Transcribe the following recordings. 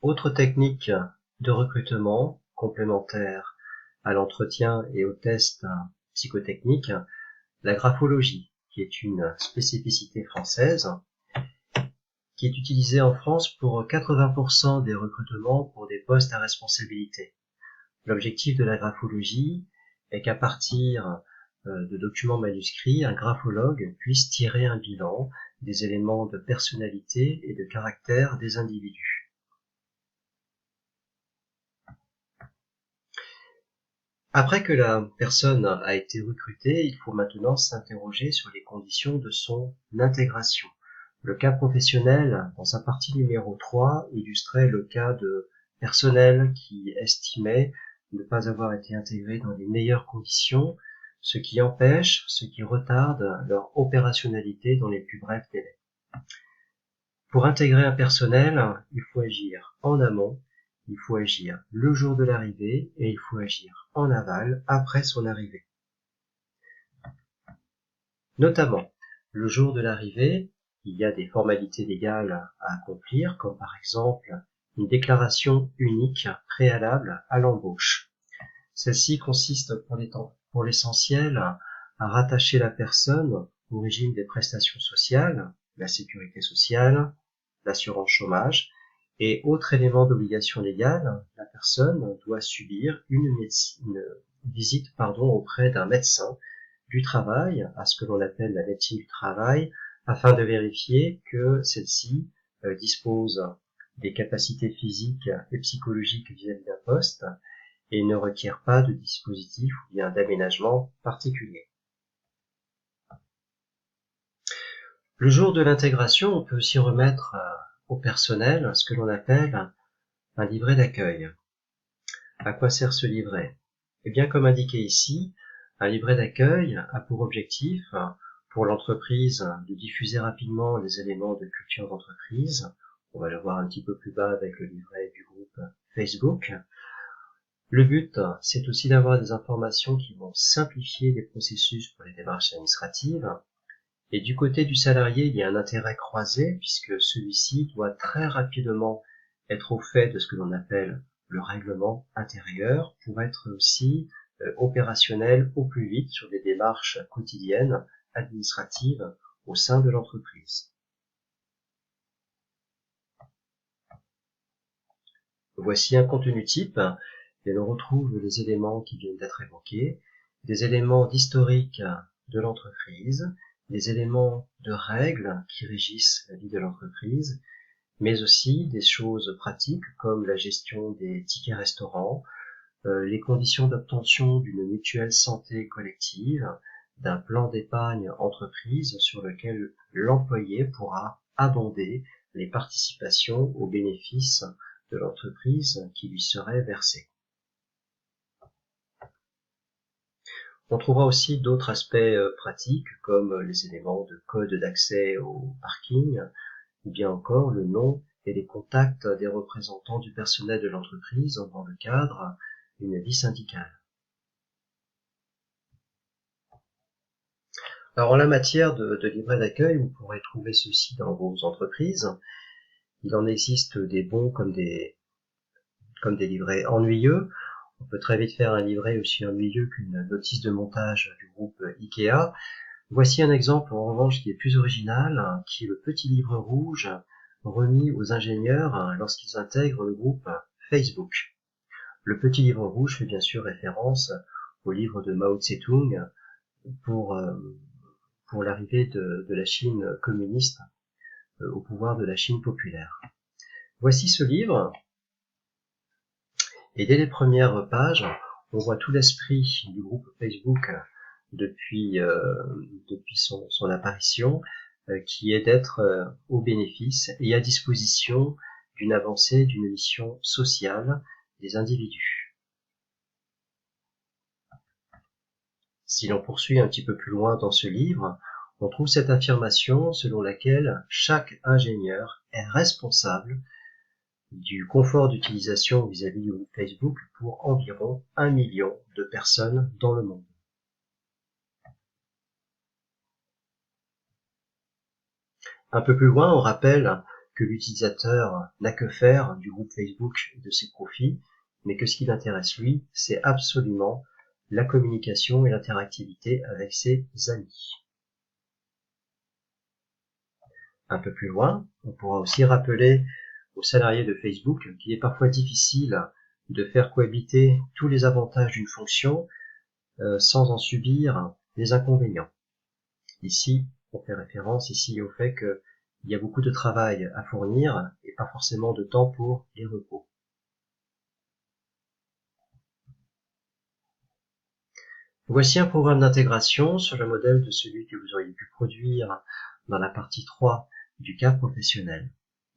Autre technique de recrutement complémentaire à l'entretien et aux tests psychotechniques, la graphologie, qui est une spécificité française, qui est utilisée en France pour 80% des recrutements pour des postes à responsabilité. L'objectif de la graphologie est qu'à partir de documents manuscrits, un graphologue puisse tirer un bilan des éléments de personnalité et de caractère des individus. Après que la personne a été recrutée, il faut maintenant s'interroger sur les conditions de son intégration. Le cas professionnel, dans sa partie numéro 3, illustrait le cas de personnel qui estimait ne pas avoir été intégré dans les meilleures conditions, ce qui empêche, ce qui retarde leur opérationnalité dans les plus brefs délais. Pour intégrer un personnel, il faut agir en amont, il faut agir le jour de l'arrivée et il faut agir en aval après son arrivée. Notamment, le jour de l'arrivée, il y a des formalités légales à accomplir, comme par exemple une déclaration unique préalable à l'embauche. Celle-ci consiste pour l'essentiel à rattacher la personne au régime des prestations sociales, la sécurité sociale, l'assurance chômage, et autre élément d'obligation légale, la personne doit subir une visite auprès d'un médecin du travail, à ce que l'on appelle la médecine du travail, afin de vérifier que celle-ci dispose des capacités physiques et psychologiques vis-à-vis d'un poste et ne requiert pas de dispositif ou bien d'aménagement particulier. Le jour de l'intégration, on peut aussi remettre au personnel ce que l'on appelle un livret d'accueil. À quoi sert ce livret? Eh bien, comme indiqué ici, un livret d'accueil a pour objectif, pour l'entreprise, de diffuser rapidement les éléments de culture d'entreprise. On va le voir un petit peu plus bas avec le livret du groupe Facebook. Le but, c'est aussi d'avoir des informations qui vont simplifier les processus pour les démarches administratives. Et du côté du salarié, il y a un intérêt croisé puisque celui-ci doit très rapidement être au fait de ce que l'on appelle le règlement intérieur pour être aussi opérationnel au plus vite sur des démarches quotidiennes administratives au sein de l'entreprise. Voici un contenu type et l'on retrouve les éléments qui viennent d'être évoqués, des éléments d'historique de l'entreprise, des éléments de règles qui régissent la vie de l'entreprise, mais aussi des choses pratiques comme la gestion des tickets restaurants, les conditions d'obtention d'une mutuelle santé collective, d'un plan d'épargne entreprise sur lequel l'employé pourra abonder les participations aux bénéfices de l'entreprise qui lui seraient versées. On trouvera aussi d'autres aspects pratiques comme les éléments de code d'accès au parking ou bien encore le nom et les contacts des représentants du personnel de l'entreprise dans le cadre d'une vie syndicale. Alors en la matière de livret d'accueil, vous pourrez trouver ceci dans vos entreprises. Il en existe des bons comme des livrets ennuyeux. On peut très vite faire un livret aussi ennuyeux qu'une notice de montage du groupe Ikea. Voici un exemple en revanche qui est plus original, qui est le petit livre rouge remis aux ingénieurs lorsqu'ils intègrent le groupe Facebook. Le petit livre rouge fait bien sûr référence au livre de Mao Tse-tung pour l'arrivée de la Chine communiste au pouvoir de la Chine populaire. Voici ce livre. Et dès les premières pages, on voit tout l'esprit du groupe Facebook depuis son apparition, qui est d'être au bénéfice et à disposition d'une avancée d'une mission sociale des individus. Si l'on poursuit un petit peu plus loin dans ce livre, on trouve cette affirmation selon laquelle chaque ingénieur est responsable du confort d'utilisation vis-à-vis du groupe Facebook pour environ 1 million de personnes dans le monde. Un peu plus loin, on rappelle que l'utilisateur n'a que faire du groupe Facebook et de ses profits, mais que ce qui l'intéresse lui, c'est absolument la communication et l'interactivité avec ses amis. Un peu plus loin, on pourra aussi rappeler aux salariés de Facebook qu'il est parfois difficile de faire cohabiter tous les avantages d'une fonction sans en subir les inconvénients. Ici, on fait référence au fait qu'il y a beaucoup de travail à fournir et pas forcément de temps pour les repos. Voici un programme d'intégration sur le modèle de celui que vous auriez pu produire dans la partie 3 du cas professionnel.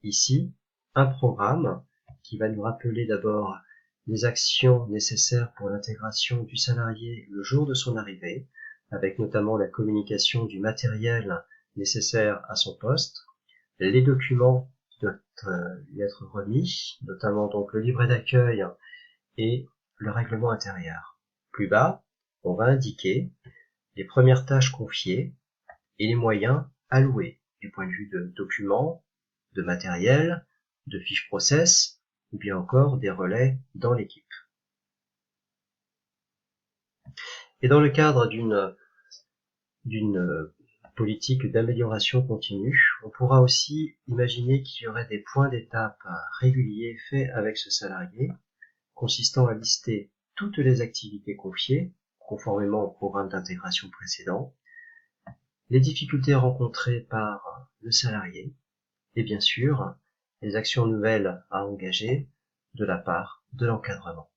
Ici, un programme qui va nous rappeler d'abord les actions nécessaires pour l'intégration du salarié le jour de son arrivée, avec notamment la communication du matériel nécessaire à son poste, les documents qui doivent lui être remis, notamment donc le livret d'accueil et le règlement intérieur. Plus bas, on va indiquer les premières tâches confiées et les moyens alloués du point de vue de documents, de matériel, de fiches process ou bien encore des relais dans l'équipe. Et dans le cadre d'une politique d'amélioration continue, on pourra aussi imaginer qu'il y aurait des points d'étape réguliers faits avec ce salarié, consistant à lister toutes les activités confiées, conformément au programme d'intégration précédent, les difficultés rencontrées par le salarié, et bien sûr, les actions nouvelles à engager de la part de l'encadrement.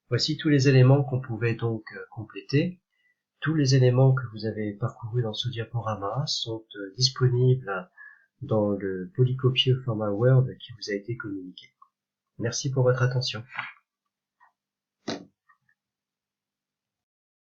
Voici tous les éléments qu'on pouvait donc compléter. Tous les éléments que vous avez parcourus dans ce diaporama sont disponibles dans le polycopier au format Word qui vous a été communiqué. Merci pour votre attention.